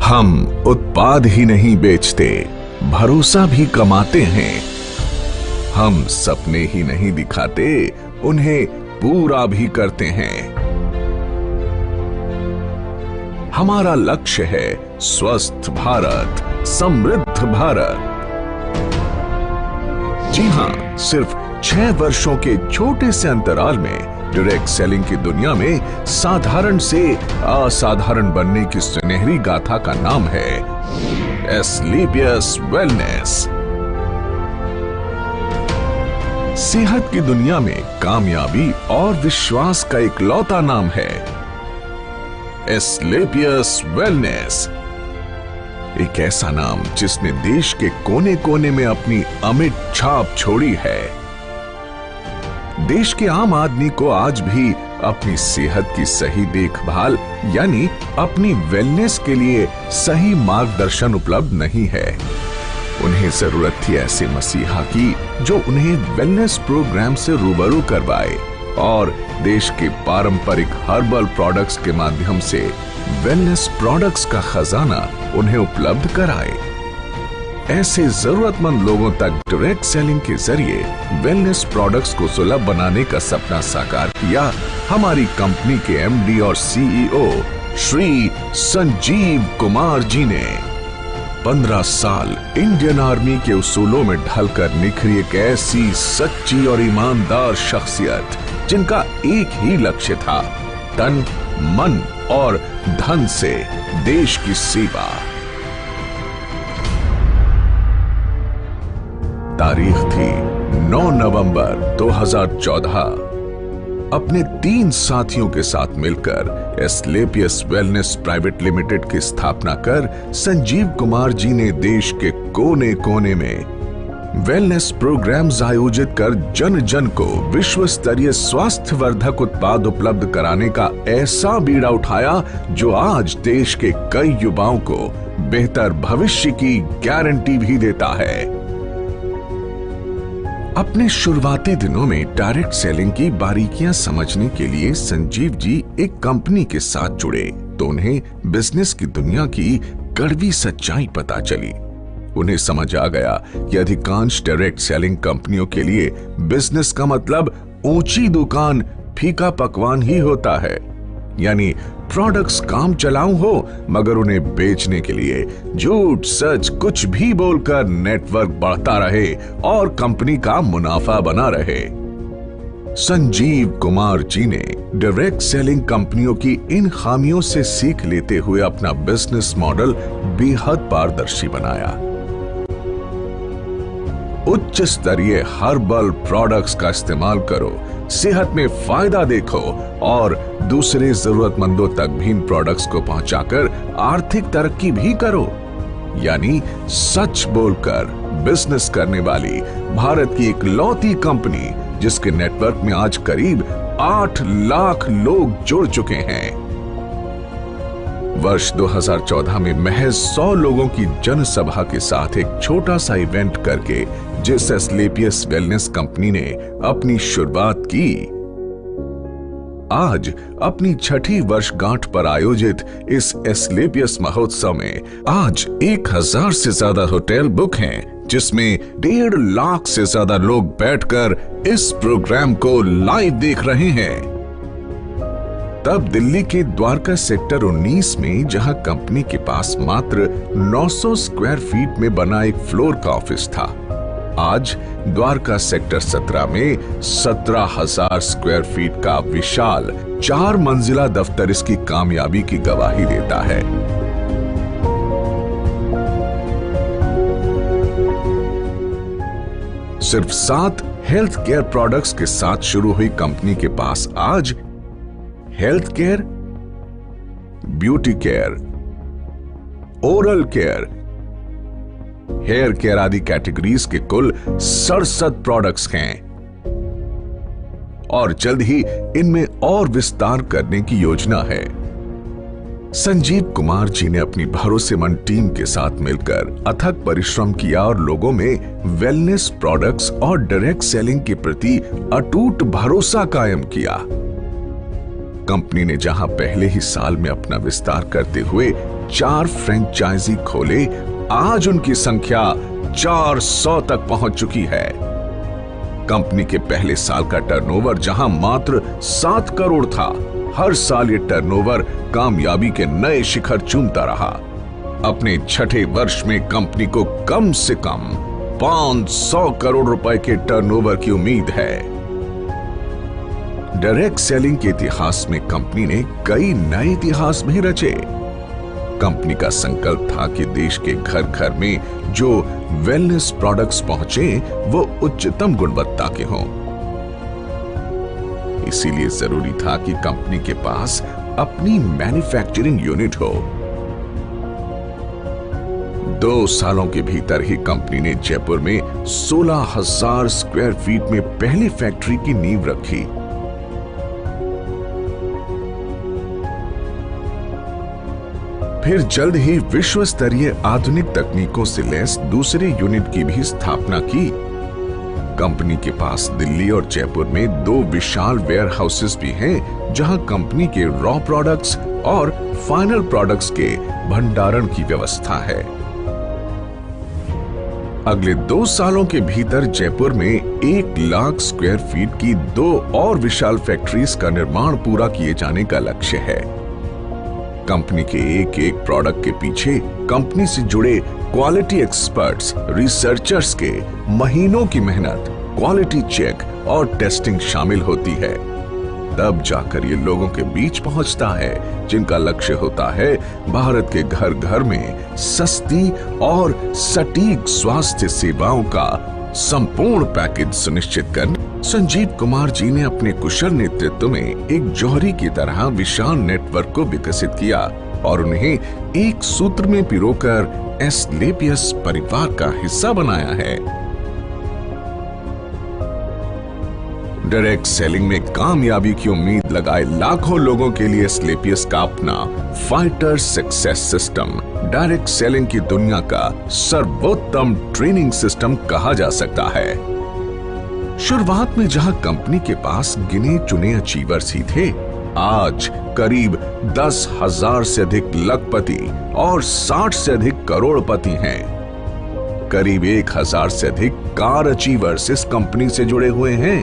हम उत्पाद ही नहीं बेचते, भरोसा भी कमाते हैं। हम सपने ही नहीं दिखाते, उन्हें पूरा भी करते हैं। हमारा लक्ष्य है स्वस्थ भारत, समृद्ध भारत। जी हां, सिर्फ 6 वर्षों के छोटे से अंतराल में डायरेक्ट सेलिंग की दुनिया में साधारण से असाधारण बनने की सुनहरी गाथा का नाम है एस्क्लेपियस वेलनेस। सेहत की दुनिया में कामयाबी और विश्वास का इकलौता नाम है एस्क्लेपियस वेलनेस। एक ऐसा नाम जिसने देश के कोने कोने में अपनी अमिट छाप छोड़ी है। देश के आम आदमी को आज भी अपनी सेहत की सही देखभाल यानी अपनी वेलनेस के लिए सही मार्गदर्शन उपलब्ध नहीं है। उन्हें जरूरत थी ऐसे मसीहा की जो उन्हें वेलनेस प्रोग्राम से रूबरू करवाए और देश के पारंपरिक हर्बल प्रोडक्ट्स के माध्यम से वेलनेस प्रोडक्ट्स का खजाना उन्हें उपलब्ध कराए। ऐसे जरूरतमंद लोगों तक डायरेक्ट सेलिंग के जरिए वेलनेस प्रोडक्ट्स को सुलभ बनाने का सपना साकार किया हमारी कंपनी के एमडी और सीईओ श्री संजीव कुमार जी ने। 15 साल इंडियन आर्मी के उसूलों में ढलकर निखरी एक ऐसी सच्ची और ईमानदार शख्सियत जिनका एक ही लक्ष्य था, तन, मन और धन से देश की सेवा। तारीख थी 9 नवंबर 2014। अपने 3 साथियों के साथ मिलकर एस्क्लेपियस वेलनेस प्राइवेट लिमिटेड की स्थापना कर संजीव कुमार जी ने देश के कोने कोने में वेलनेस प्रोग्राम्स आयोजित कर जन जन को विश्व स्तरीय स्वास्थ्य वर्धक उत्पाद उपलब्ध कराने का ऐसा बीड़ा उठाया जो आज देश के कई युवाओं को बेहतर भविष्य की गारंटी भी देता है। अपने शुरुआती दिनों में डायरेक्ट सेलिंग की बारीकियां समझने के लिए संजीव जी एक कंपनी के साथ जुड़े तो उन्हें बिजनेस की दुनिया की कड़वी सच्चाई पता चली। उन्हें समझ आ गया कि अधिकांश डायरेक्ट सेलिंग कंपनियों के लिए बिजनेस का मतलब ऊंची दुकान, फीका पकवान ही होता है, यानी प्रोडक्ट्स काम चलाऊ हो मगर उन्हें बेचने के लिए झूठ सच कुछ भी बोलकर नेटवर्क बढ़ता रहे और कंपनी का मुनाफा बना रहे। संजीव कुमार जी ने डायरेक्ट सेलिंग कंपनियों की इन खामियों से सीख लेते हुए अपना बिजनेस मॉडल बेहद पारदर्शी बनाया। उच्च स्तरीय हर्बल प्रोडक्ट्स का इस्तेमाल करो, सेहत में फायदा देखो और दूसरे जरूरतमंदों तक भी इन प्रोडक्ट्स को पहुंचाकर आर्थिक तरक्की भी करो। यानी सच बोलकर बिजनेस करने वाली भारत की इकलौती कंपनी जिसके नेटवर्क में आज करीब 8 लाख लोग जुड़ चुके हैं। वर्ष 2014 में महज 100 लोगों की जनसभा के साथ एक छोटा सा इवेंट करके जिस एस्क्लेपियस वेलनेस कंपनी ने अपनी शुरुआत की, आज अपनी 6ठी वर्षगांठ पर आयोजित इस एस्क्लेपियस महोत्सव में आज 1000 से ज्यादा होटल बुक हैं, जिसमें 1.5 लाख से ज्यादा लोग बैठकर इस प्रोग्राम को लाइव देख रहे हैं। तब दिल्ली के द्वारका सेक्टर 19 में जहां कंपनी के पास मात्र 900 स्क्वायर फीट में बना एक फ्लोर का ऑफिस था, आज द्वारका सेक्टर 17 में 17,000 स्क्वायर फीट का विशाल 4 मंजिला दफ्तर इसकी कामयाबी की गवाही देता है। सिर्फ 7 हेल्थ केयर प्रोडक्ट्स के साथ शुरू हुई कंपनी के पास आज health care, beauty care, oral care, hair care आदि कैटेगरीज के कुल 67 प्रोडक्ट्स हैं और जल्द ही इनमें और विस्तार करने की योजना है। संजीव कुमार जी ने अपनी भरोसेमंद टीम के साथ मिलकर अथक परिश्रम किया और लोगों में वेलनेस प्रोडक्ट्स और डायरेक्ट सेलिंग के प्रति अटूट भरोसा कायम किया। कंपनी ने जहां पहले ही साल में अपना विस्तार करते हुए 4 फ्रेंचाइजी खोले। आज उनकी संख्या 400 तक पहुंच चुकी है। कंपनी के पहले साल का टर्नओवर जहां मात्र 7 करोड़ था, हर साल ये टर्नओवर कामयाबी के नए शिखर चूमता रहा। अपने छठे वर्ष में कंपनी को कम से कम 500 करोड़ रुपए के टर्नओवर की उम्मीद है। डायरेक्ट सेलिंग के इतिहास में कंपनी ने कई नए इतिहास भी रचे। कंपनी का संकल्प था कि देश के घर घर में जो वेलनेस प्रोडक्ट्स पहुंचे वो उच्चतम गुणवत्ता के हों। इसीलिए जरूरी था कि कंपनी के पास अपनी मैन्युफैक्चरिंग यूनिट हो। 2 सालों के भीतर ही कंपनी ने जयपुर में 16,000 स्क्वायर फीट में पहली फैक्ट्री की नींव रखी। फिर जल्द ही विश्व स्तरीय आधुनिक तकनीकों से लैस दूसरे यूनिट की भी स्थापना की। कंपनी के पास दिल्ली और जयपुर में 2 विशाल वेयर हाउसेस भी हैं, जहां कंपनी के रॉ प्रोडक्ट्स और फाइनल प्रोडक्ट्स के भंडारण की व्यवस्था है। अगले 2 सालों के भीतर जयपुर में 1 लाख स्क्वायर फीट की 2 और विशाल फैक्ट्रीज का निर्माण पूरा किए जाने का लक्ष्य है। कंपनी के एक प्रोडक्ट के पीछे कंपनी से जुड़े क्वालिटी एक्सपर्ट्स, रिसर्चर्स के महीनों की मेहनत, क्वालिटी चेक और टेस्टिंग शामिल होती है। तब जाकर ये लोगों के बीच पहुंचता है, जिनका लक्ष्य होता है भारत के घर घर में सस्ती और सटीक स्वास्थ्य सेवाओं का संपूर्ण पैकेज सुनिश्चित करना। संजीव कुमार जी ने अपने कुशल नेतृत्व में एक जौहरी की तरह विशाल नेटवर्क को विकसित किया और उन्हें एक सूत्र में पिरोकर एस्क्लेपियस परिवार का हिस्सा बनाया है। डायरेक्ट सेलिंग में कामयाबी की उम्मीद लगाए लाखों लोगों के लिए एस्क्लेपियस का अपना fighter success system direct selling की दुनिया का सर्वोत्तम ट्रेनिंग सिस्टम कहा जा सकता है। शुरुआत में जहां कंपनी के पास गिने चुने अचीवर्स ही थे, आज करीब 10,000 से अधिक लखपति और 60 से अधिक करोड़पति हैं। करीब 1,000 से अधिक कार अचीवर्स इस कंपनी से जुड़े हुए हैं,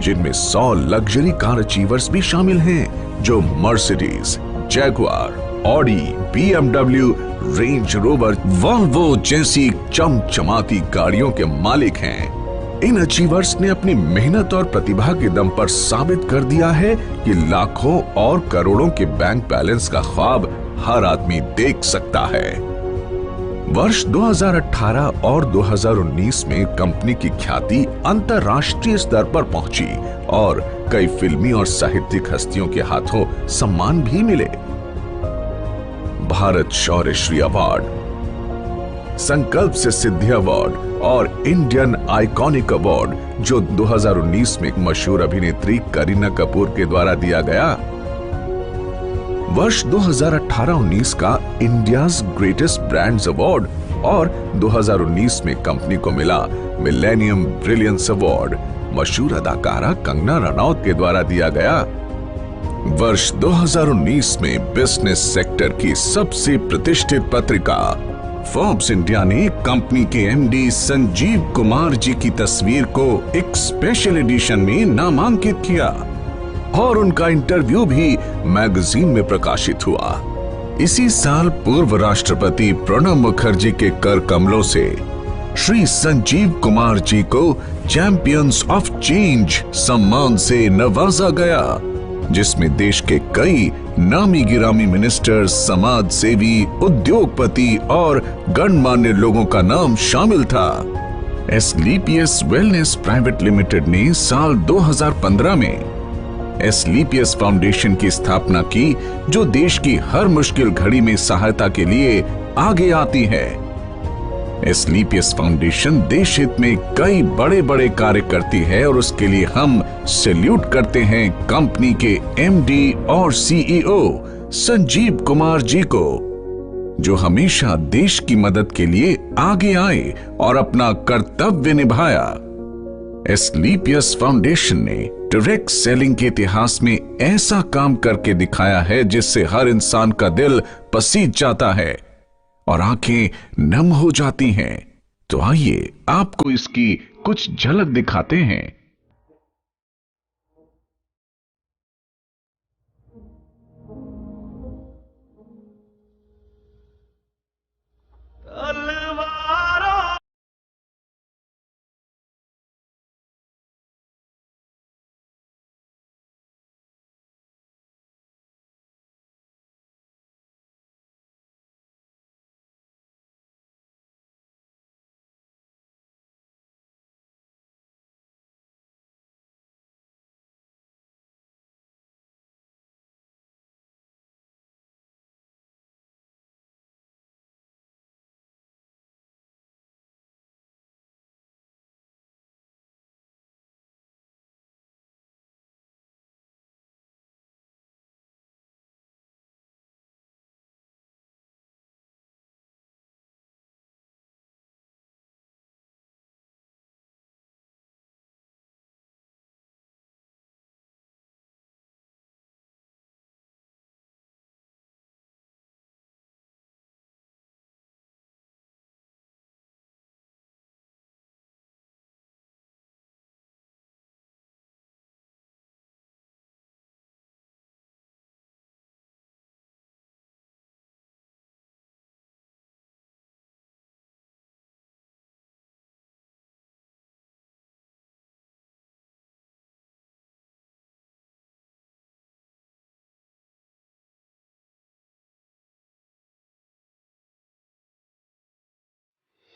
जिनमें 100 लग्जरी कार अचीवर्स भी शामिल हैं, जो Mercedes, Jaguar, Audi, BMW, range rover, Volvo जैसी चमचमाती गाड़ियों के मालिक हैं। इन अचीवर्स ने अपनी मेहनत और प्रतिभा के दम पर साबित कर दिया है कि लाखों और करोड़ों के बैंक बैलेंस का ख्वाब हर आदमी देख सकता है। वर्ष 2018 और 2019 में कंपनी की ख्याति अंतर्राष्ट्रीय स्तर पर पहुंची और कई फिल्मी और साहित्यिक हस्तियों के हाथों सम्मान भी मिले। भारत शौर्य श्री अवार्ड, संकल्प से सिद्धि अवार्ड और इंडियन आइकॉनिक अवार्ड, जो 2019 में एक मशहूर अभिनेत्री करीना कपूर के द्वारा दिया गया। वर्ष 2018-19 का इंडियाज ग्रेटेस्ट ब्रांड्स अवार्ड और 2019 में कंपनी को मिला मिलेनियम ब्रिलियंस अवार्ड मशहूर अदाकारा कंगना रनौत के द्वारा दिया गया। वर्ष 2019 में बिजनेस सेक्टर की सबसे प्रतिष्ठित पत्रिका फोर्ब्स इंडिया ने कंपनी के एमडी संजीव कुमार जी की तस्वीर को एक स्पेशल एडिशन में नामांकित किया और उनका इंटरव्यू भी मैगजीन में प्रकाशित हुआ। इसी साल पूर्व राष्ट्रपति प्रणब मुखर्जी के कर कमलों से श्री संजीव कुमार जी को चैंपियंस ऑफ चेंज सम्मान से नवाजा गया, जिसमें देश के कई नामी गिरामी मिनिस्टर्स, समाज सेवी, उद्योगपति और गणमान्य लोगों का नाम शामिल था। एस्क्लेपियस वेलनेस प्राइवेट लिमिटेड ने साल 2015 में एस्क्लेपियस फाउंडेशन की स्थापना की, जो देश की हर मुश्किल घड़ी में सहायता के लिए आगे आती है। एस्क्लेपियस फाउंडेशन देश हित में कई बड़े बड़े कार्य करती है और उसके लिए हम सैल्यूट करते हैं कंपनी के एमडी और सीईओ संजीव कुमार जी को, जो हमेशा देश की मदद के लिए आगे आए और अपना कर्तव्य निभाया। एस्क्लेपियस फाउंडेशन ने डायरेक्ट सेलिंग के इतिहास में ऐसा काम करके दिखाया है जिससे हर इंसान का दिल पसीज जाता है और आंखें नम हो जाती हैं। तो आइए आपको इसकी कुछ झलक दिखाते हैं।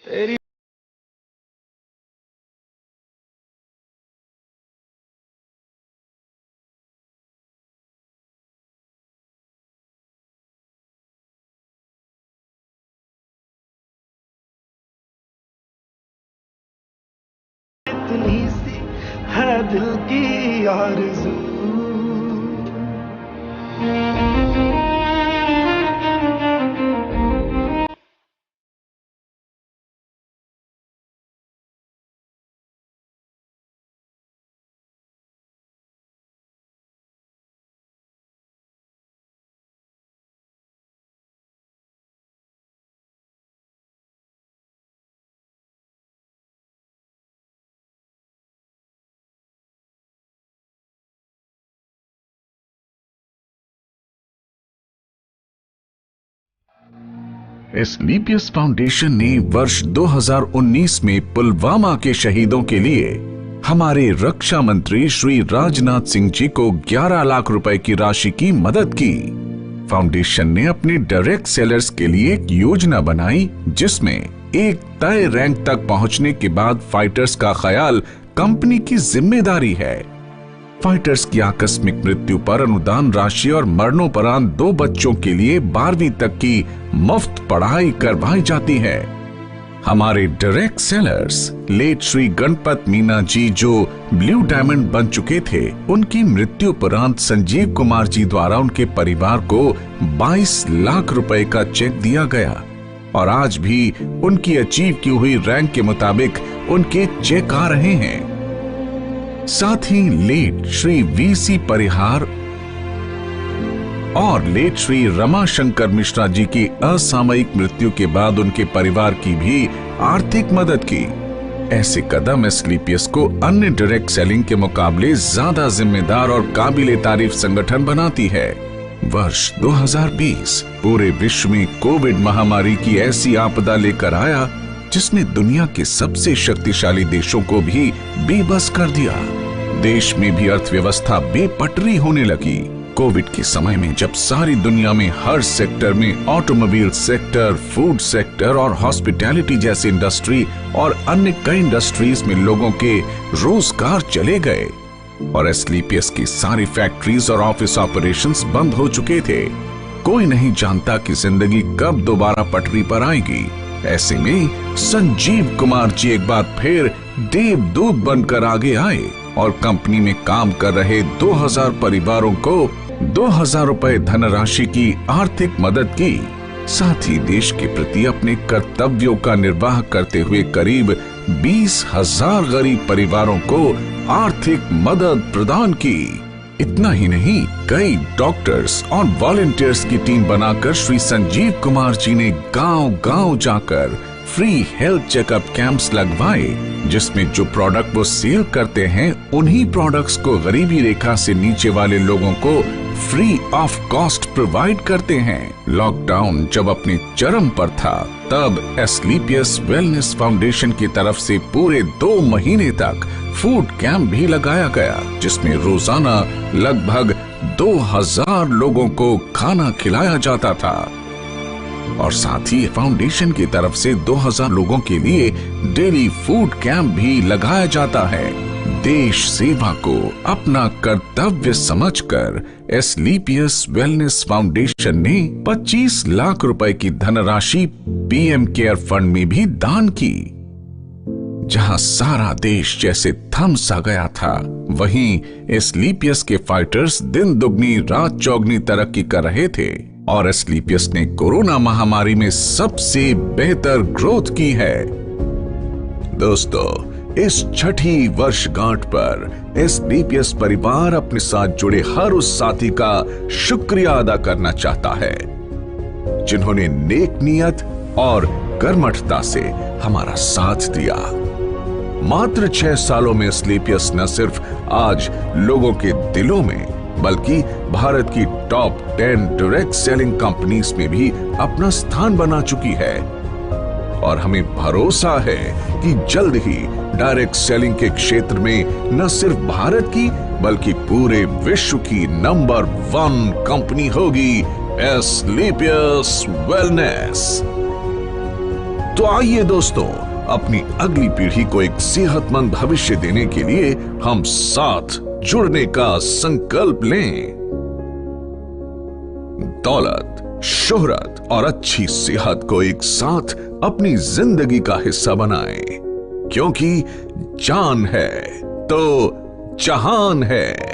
तेरी इतनी सी है दिल की आरज़ू, एस्क्लेपियस फाउंडेशन ने वर्ष 2019 में पुलवामा के शहीदों के लिए हमारे रक्षा मंत्री श्री राजनाथ सिंह जी को 11 लाख रुपए की राशि की मदद की। फाउंडेशन ने अपने डायरेक्ट सेलर्स के लिए एक योजना बनाई जिसमें एक तय रैंक तक पहुंचने के बाद फाइटर्स का ख्याल कंपनी की जिम्मेदारी है। फाइटर्स की आकस्मिक मृत्यु पर अनुदान राशि और मरणोपरांत 2 बच्चों के लिए 12वीं तक की मुफ्त पढ़ाई करवाई जाती है। हमारे direct sellers late Shri Ganpat Meena ji जो ब्लू डायमंड बन चुके थे, उनकी मृत्यु उपरांत संजीव कुमार जी द्वारा उनके परिवार को 22 लाख रुपए का चेक दिया गया और आज भी उनकी अचीव की हुई रैंक के मुताबिक उनके चेक आ रहे हैं। साथ ही लेट श्री वीसी परिहार और लेट श्री रमाशंकर मिश्रा जी की असामयिक मृत्यु के बाद उनके परिवार की भी आर्थिक मदद की। ऐसे कदम एस्क्लेपियस को अन्य डायरेक्ट सेलिंग के मुकाबले ज्यादा जिम्मेदार और काबिले तारीफ संगठन बनाती है। वर्ष 2020 पूरे विश्व में कोविड महामारी की ऐसी आपदा लेकर आया जिसने दुनिया के सबसे शक्तिशाली देशों को भी बेबस कर दिया। देश में भी अर्थव्यवस्था बेपटरी होने लगी। कोविड के समय में जब सारी दुनिया में हर सेक्टर में ऑटोमोबाइल सेक्टर, फूड सेक्टर और हॉस्पिटैलिटी जैसी इंडस्ट्री और अन्य कई इंडस्ट्रीज में लोगों के रोजगार चले गए और एस्क्लेपियस की सारी फैक्ट्रीज और ऑफिस ऑपरेशंस बंद हो चुके थे, कोई नहीं जानता कि जिंदगी कब दोबारा पटरी पर आएगी। ऐसे में संजीव कुमार जी एक बार फिर देवदूत बनकर आगे आए और कंपनी में काम कर रहे 2000 परिवारों को 2000 रुपए धनराशि की आर्थिक मदद की। साथ ही देश के प्रति अपने कर्तव्यों का निर्वाह करते हुए करीब 20,000 गरीब परिवारों को आर्थिक मदद प्रदान की। इतना ही नहीं, कई डॉक्टर्स और वॉलंटियर्स की टीम बनाकर श्री संजीव कुमार जी ने गांव-गांव जाकर फ्री हेल्थ चेकअप कैंप्स लगवाए, जिसमें जो प्रोडक्ट वो सेल करते हैं उन्हीं प्रोडक्ट्स को गरीबी रेखा से नीचे वाले लोगों को फ्री ऑफ कॉस्ट प्रोवाइड करते हैं। लॉकडाउन जब अपने चरम पर था, तब एस्क्लेपियस वेलनेस फाउंडेशन की तरफ से पूरे 2 महीने तक फूड कैंप भी लगाया गया, जिसमें रोजाना लगभग 2000 लोगों को खाना खिलाया जाता था। और साथ ही फाउंडेशन की तरफ से 2000 लोगों के लिए डेली फूड कैंप भी लगाया जाता है। देश सेवा को अपना कर्तव्य समझकर एस्क्लेपियस वेलनेस फाउंडेशन ने 25 लाख रुपए की धनराशि पीएम केयर फंड में भी दान की। जहां सारा देश जैसे थम सा गया था, वहीं एस्क्लेपियस के फाइटर्स दिन दुगनी रात चौगनी तरक्की कर रहे थे और एस्क्लेपियस ने कोरोना महामारी में सबसे बेहतर ग्रोथ की है। दोस्तों, इस छठी वर्षगांठ पर एस्क्लेपियस परिवार अपने साथ जुड़े हर उस साथी का शुक्रिया अदा करना चाहता है, जिन्होंने नेक नियत और कर्मठता से हमारा साथ दिया। मात्र 6 सालों में एस्क्लेपियस न सिर्फ आज लोगों के दिलों में, बल्कि भारत की टॉप 10 डायरेक्ट सेलिंग कंपनीज में भी अपना स्थान बना चुकी है। और हमें भरोसा है कि जल्द ही डायरेक्ट सेलिंग के क्षेत्र में न सिर्फ भारत की, बल्कि पूरे विश्व की नंबर 1 कंपनी होगी एस्क्लेपियस वेलनेस। तो आइए दोस्तों, अपनी अगली पीढ़ी को एक सेहतमंद भविष्य देने के लिए हम साथ जुड़ने का संकल्प लें। दौलत, शोहरत और अच्छी सेहत को एक साथ अपनी जिंदगी का हिस्सा बनाएं, क्योंकि जान है तो जहान है।